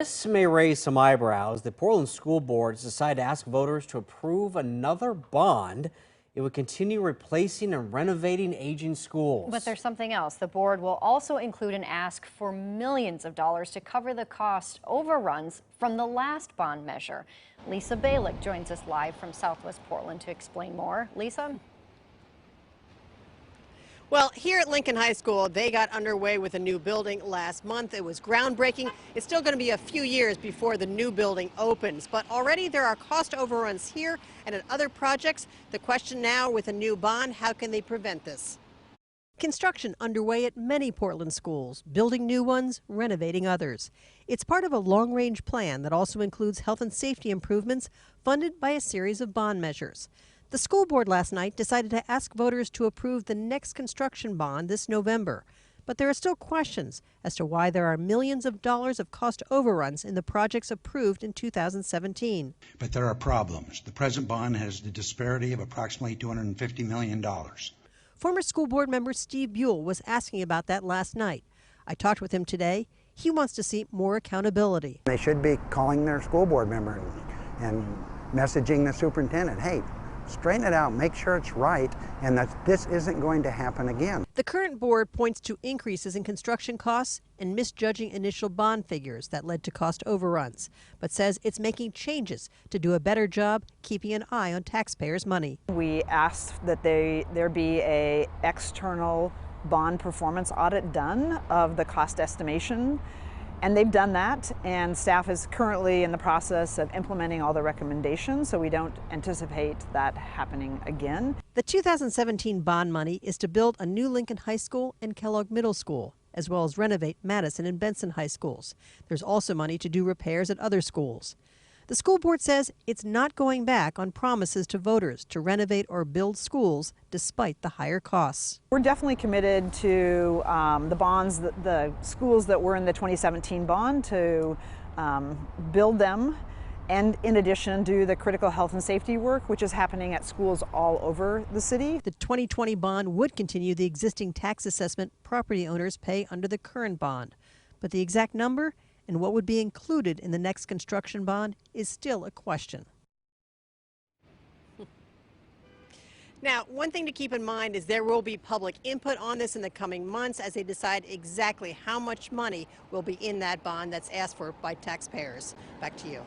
This may raise some eyebrows. The Portland School Board has decided to ask voters to approve another bond. It would continue replacing and renovating aging schools. But there's something else. The board will also include an ask for millions of dollars to cover the cost overruns from the last bond measure. Lisa Balick joins us live from Southwest Portland to explain more. Lisa? Well, here at Lincoln High School, they got underway with a new building last month. It was groundbreaking. It's still going to be a few years before the new building opens, but already there are cost overruns here and at other projects. The question now with a new bond, how can they prevent this? Construction underway at many Portland schools, building new ones, renovating others. It's part of a long-range plan that also includes health and safety improvements funded by a series of bond measures. The school board last night decided to ask voters to approve the next construction bond this November. But there are still questions as to why there are millions of dollars of cost overruns in the projects approved in 2017. But there are problems. The present bond has the disparity of approximately $250 million. Former school board member Steve Buell was asking about that last night. I talked with him today. He wants to see more accountability. They should be calling their school board members and messaging the superintendent, hey, straighten it out, make sure it's right, and that this isn't going to happen again. The current board points to increases in construction costs and misjudging initial bond figures that led to cost overruns, but says it's making changes to do a better job keeping an eye on taxpayers' money. We asked that there be an external bond performance audit done of the cost estimation. And they've done that, and staff is currently in the process of implementing all the recommendations, so we don't anticipate that happening again. The 2017 bond money is to build a new Lincoln High School and Kellogg Middle School, as well as renovate Madison and Benson High Schools. There's also money to do repairs at other schools. The school board says it's not going back on promises to voters to renovate or build schools despite the higher costs. We're definitely committed to the bonds, the schools that were in the 2017 bond, to build them, and in addition do the critical health and safety work, which is happening at schools all over the city. The 2020 bond would continue the existing tax assessment property owners pay under the current bond, but the exact number and what would be included in the next construction bond is still a question. Now, one thing to keep in mind is there will be public input on this in the coming months as they decide exactly how much money will be in that bond that's asked for by taxpayers. Back to you.